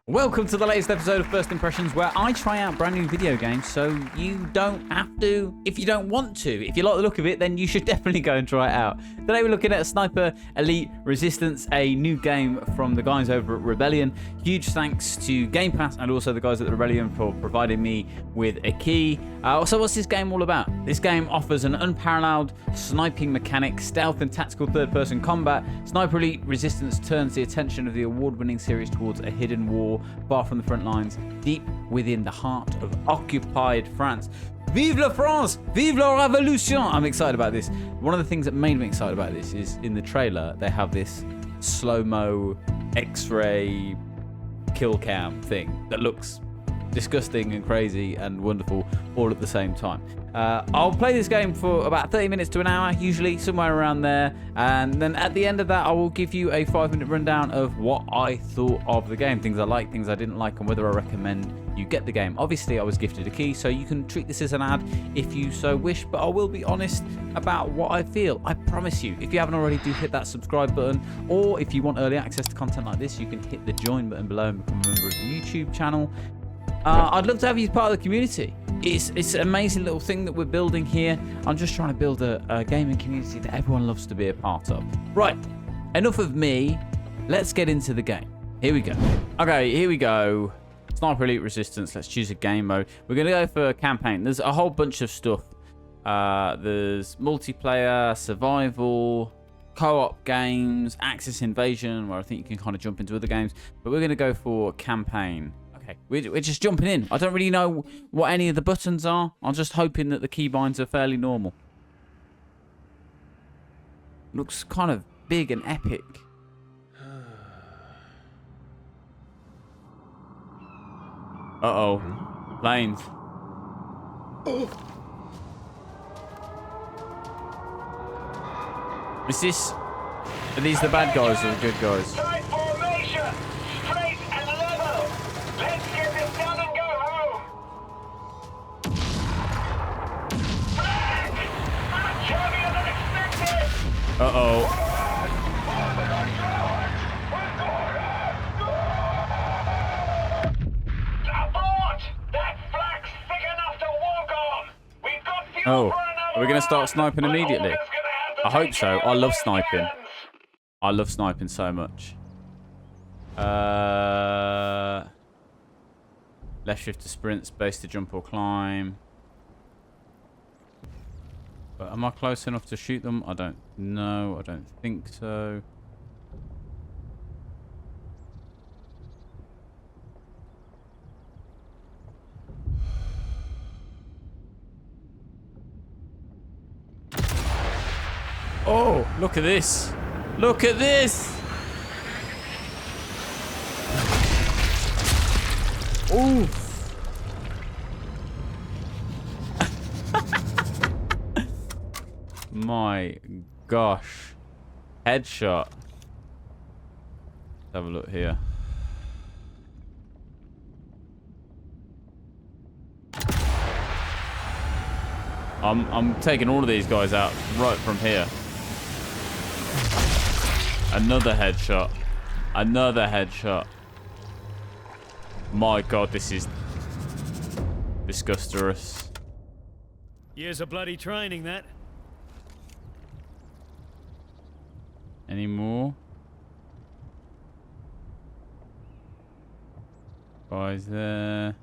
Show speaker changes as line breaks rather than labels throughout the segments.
Welcome to the latest episode of First Impressions, where I try out brand new video games so you don't have to if you don't want to. If you like the look of it, then you should definitely go and try it out. Today we're looking at Sniper Elite Resistance, a new game from the guys over at Rebellion. Huge thanks to Game Pass and also the guys at Rebellion for providing me with a key. So what's this game all about? This game offers an unparalleled sniping mechanic, stealth and tactical third-person combat. Sniper Elite Resistance turns the attention of the award-winning series towards a hidden war far from the front lines, deep within the heart of occupied France. Vive la France! Vive la Révolution! I'm excited about this. One of the things that made me excited about this is in the trailer, they have this slow-mo X-ray kill cam thing that looks disgusting and crazy and wonderful all at the same time. I'll play this game for about 30 minutes to an hour, usually somewhere around there, and then at the end of that I will give you a 5-minute rundown of what I thought of the game, things I liked, things I didn't like, and whether I recommend you get the game. Obviously I was gifted a key, so you can treat this as an ad if you so wish, but I will be honest about what I feel. I promise you, if you haven't already, do hit that subscribe button, or if you want early access to content like this, you can hit the join button below and become a member of the YouTube channel. I'd love to have you as part of the community. It's an amazing little thing that we're building here. I'm just trying to build a gaming community that everyone loves to be a part of. Right, enough of me. Let's get into the game. Here we go. Okay, here we go. Sniper Elite Resistance. Let's choose a game mode. We're going to go for a campaign. There's a whole bunch of stuff. There's multiplayer, survival, co-op games, Axis Invasion, where I think you can kind of jump into other games. But we're going to go for campaign. Okay, we're just jumping in. I don't really know what any of the buttons are. I'm just hoping that the keybinds are fairly normal. Looks kind of big and epic. Uh-oh. Planes. Is this... Are these the bad guys or the good guys? Uh-oh. Oh, are we going to start sniping immediately? I hope so. I love sniping. I love sniping so much. Left shift to sprint, space to jump or climb. But am I close enough to shoot them? I don't know. I don't think so. Oh, look at this. Look at this. Ooh. My gosh. Headshot. Let's have a look here. I'm taking all of these guys out right from here. Another headshot. Another headshot. My god, this is disgustorous.
Years of bloody training, that.
Any more? Guys there.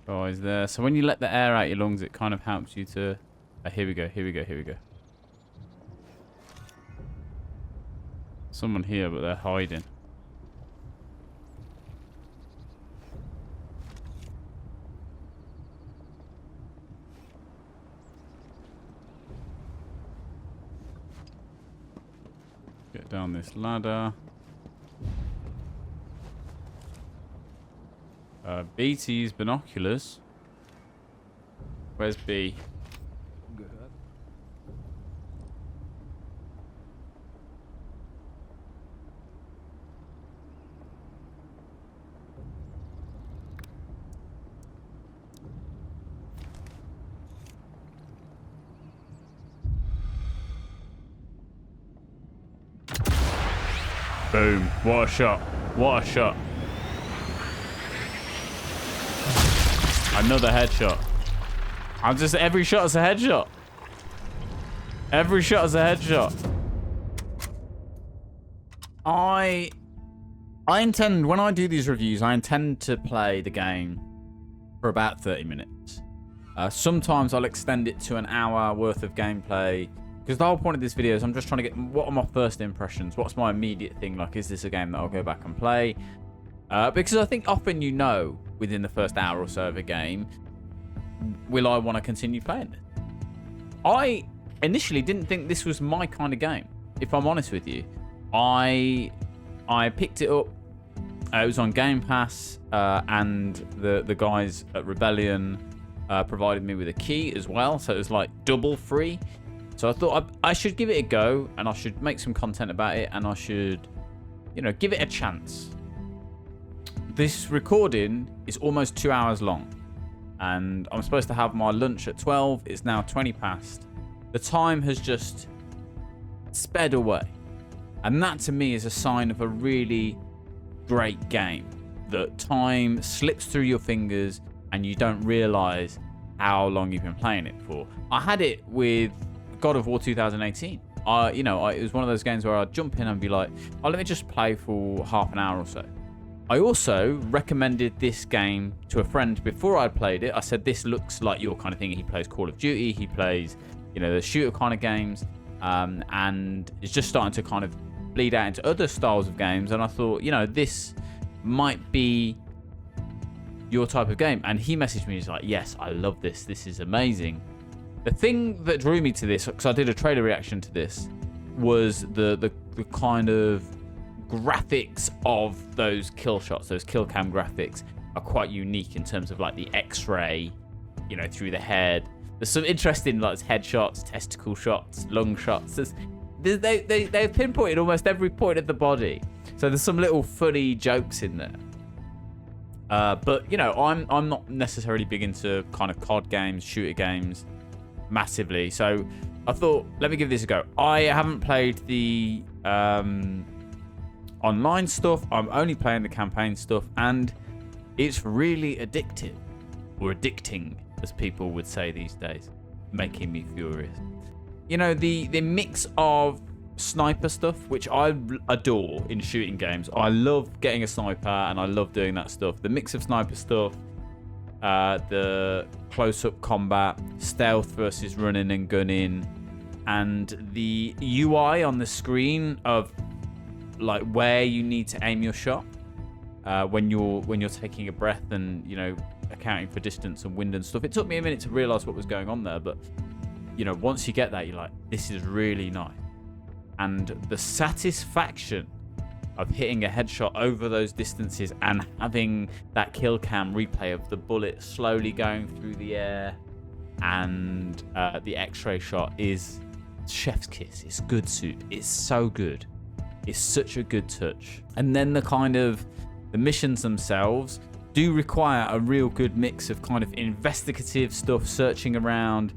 Guys there. So when you let the air out your lungs, it kind of helps you to... here we go, here we go, here we go. Someone here, but they're hiding. Get down this ladder. B to use binoculars. Where's B? Boom. What a shot. What a shot. Another headshot. Every shot is a headshot. Every shot is a headshot. I intend, when I do these reviews, I intend to play the game for about 30 minutes. Sometimes I'll extend it to an hour worth of gameplay, because the whole point of this video is I'm just trying to get, what are my first impressions? What's my immediate thing? Like, is this a game that I'll go back and play? Because I think often you know within the first hour or so of a game, will I want to continue playing it? I initially didn't think this was my kind of game, if I'm honest with you. I picked it up. It was on Game Pass, and the guys at Rebellion provided me with a key as well, so it was like double free. So I thought I should give it a go, and I should make some content about it, and I should, you know, give it a chance. This recording is almost 2 hours long, and I'm supposed to have my lunch at 12. It's now 20 past. The time has just sped away, and that to me is a sign of a really great game. That time slips through your fingers and you don't realize how long you've been playing it for. I had it with God of War 2018. It was one of those games where I'd jump in and be like, oh, let me just play for half an hour or so. I also recommended this game to a friend before I played it. I said, this looks like your kind of thing. He plays Call of Duty, he plays, the shooter kind of games, and it's just starting to kind of bleed out into other styles of games. And I thought, this might be your type of game. And he messaged me, he's like, yes, I love this. This is amazing. The thing that drew me to this, because I did a trailer reaction to this, was the kind of graphics of those kill shots. Those kill cam graphics are quite unique in terms of like the X-ray, through the head. There's some interesting like headshots, testicle shots, lung shots. They've pinpointed almost every point of the body. So there's some little funny jokes in there. But I'm not necessarily big into kind of COD games, shooter games, massively. So I thought, let me give this a go. I haven't played the online stuff. I'm only playing the campaign stuff, and it's really addictive, or addicting, as people would say these days, making me furious. The mix of sniper stuff, which I adore in shooting games. I love getting a sniper, and I love doing that stuff. The mix of sniper stuff, the close-up combat, stealth versus running and gunning, and the UI on the screen of like where you need to aim your shot when you're taking a breath and accounting for distance and wind and stuff. It took me a minute to realize what was going on there, but once you get that, you're like, this is really nice. And the satisfaction of hitting a headshot over those distances and having that kill cam replay of the bullet slowly going through the air and the X-ray shot is chef's kiss. It's good soup. It's so good. It's such a good touch. And then the missions themselves do require a real good mix of kind of investigative stuff, searching around,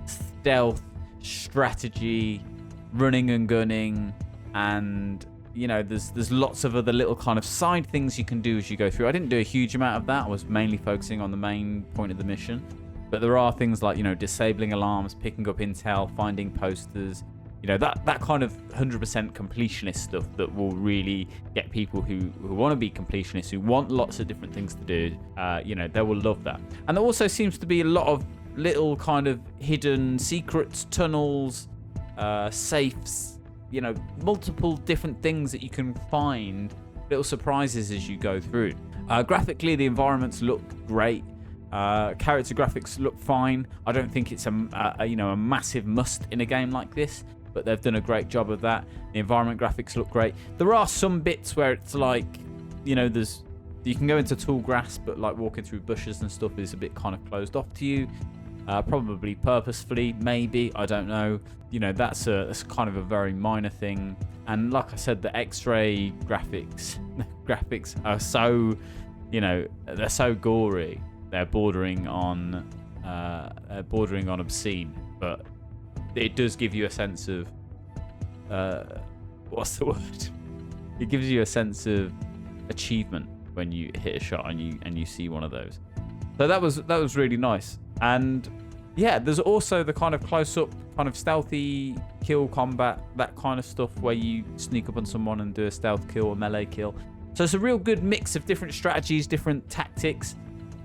stealth, strategy, running and gunning, and there's lots of other little kind of side things you can do as you go through. I didn't do a huge amount of that. I was mainly focusing on the main point of the mission, but there are things like disabling alarms, picking up intel, finding posters, that kind of 100% completionist stuff that will really get people who want to be completionists, who want lots of different things to do. They will love that. And there also seems to be a lot of little kind of hidden secrets, tunnels, safes, multiple different things that you can find, little surprises as you go through. Graphically, the environments look great. Character graphics look fine. I don't think it's a massive must in a game like this, but they've done a great job of that. The environment graphics look great. There are some bits where it's like, you can go into tall grass, but like walking through bushes and stuff is a bit kind of closed off to you. Probably purposefully, maybe, I don't know. That's kind of a very minor thing. And like I said, the X-ray graphics are so, they're so gory. They're bordering on obscene, but it does give you a sense of what's the word? It gives you a sense of achievement when you hit a shot and you see one of those. So that was really nice. And yeah, there's also the kind of close-up, kind of stealthy kill combat, that kind of stuff where you sneak up on someone and do a stealth kill or melee kill. So it's a real good mix of different strategies, different tactics.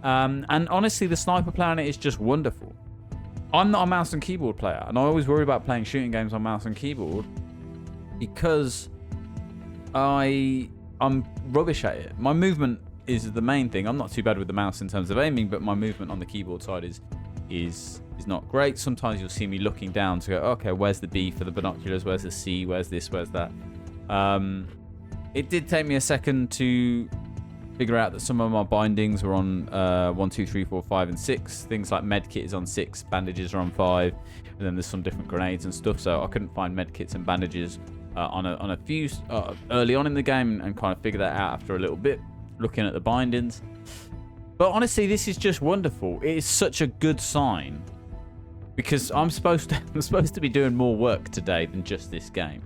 And honestly, the sniper planet is just wonderful. I'm not a mouse and keyboard player, and I always worry about playing shooting games on mouse and keyboard because I'm rubbish at it. My movement is the main thing. I'm not too bad with the mouse in terms of aiming, but my movement on the keyboard side is not great. Sometimes you'll see me looking down to go, okay, where's the B for the binoculars? Where's the C? Where's this? Where's that? It did take me a second to figure out that some of my bindings were on 1, 2, 3, 4, 5, and 6. Things like medkit is on 6, bandages are on 5, and then there's some different grenades and stuff. So I couldn't find medkits and bandages on a few early on in the game, and kind of figure that out after a little bit, looking at the bindings. But honestly, this is just wonderful. It is such a good sign because I'm supposed to be doing more work today than just this game.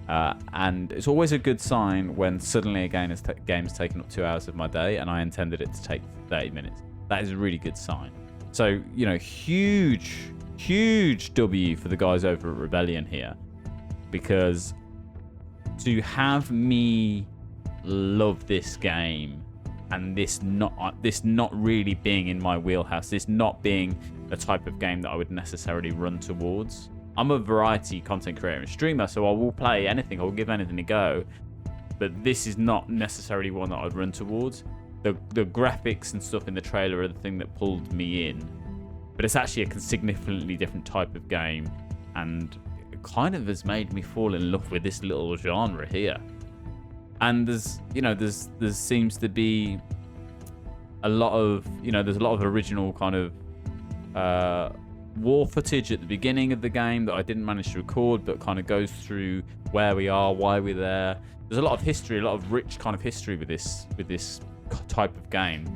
And it's always a good sign when suddenly a game's taken up 2 hours of my day and I intended it to take 30 minutes. That is a really good sign. So, you know, huge W for the guys over at Rebellion here, because to have me love this game and this not really being in my wheelhouse, this not being a type of game that I would necessarily run towards. I'm a variety content creator and streamer, so I will play anything. I will give anything a go. But this is not necessarily one that I'd run towards. The graphics and stuff in the trailer are the thing that pulled me in. But it's actually a significantly different type of game. And it kind of has made me fall in love with this little genre here. And there seems to be a lot of, there's a lot of original kind of war footage at the beginning of the game that I didn't manage to record, but kind of goes through where we are, why we're there. There's a lot of history, a lot of rich kind of history with this type of game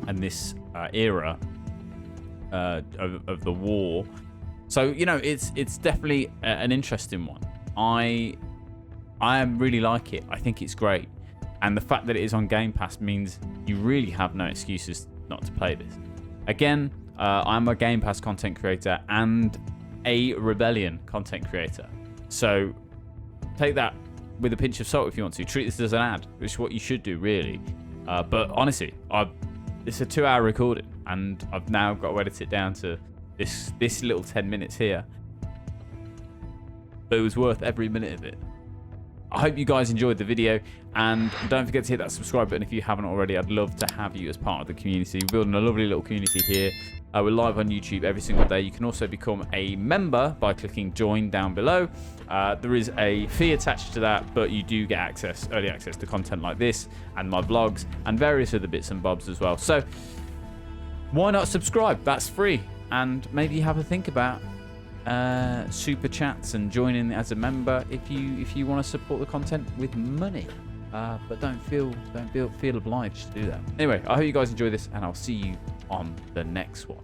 and this era of the war. So it's definitely an interesting one. I really like it. I think it's great, and the fact that it is on Game Pass means you really have no excuses not to play this. Again, I'm a Game Pass content creator and a Rebellion content creator. So take that with a pinch of salt if you want to. Treat this as an ad, which is what you should do, really. But honestly, it's a 2-hour recording, and I've now got to edit it down to this little 10 minutes here. But it was worth every minute of it. I hope you guys enjoyed the video, and don't forget to hit that subscribe button if you haven't already. I'd love to have you as part of the community. We're building a lovely little community here. We're live on YouTube every single day. You can also become a member by clicking join down below. There is a fee attached to that, but you do get early access to content like this and my vlogs and various other bits and bobs as well. So why not subscribe? That's free. And maybe have a think about super chats and joining as a member if you want to support the content with money, but don't feel obliged to do that. Anyway, I hope you guys enjoy this, and I'll see you on the next one.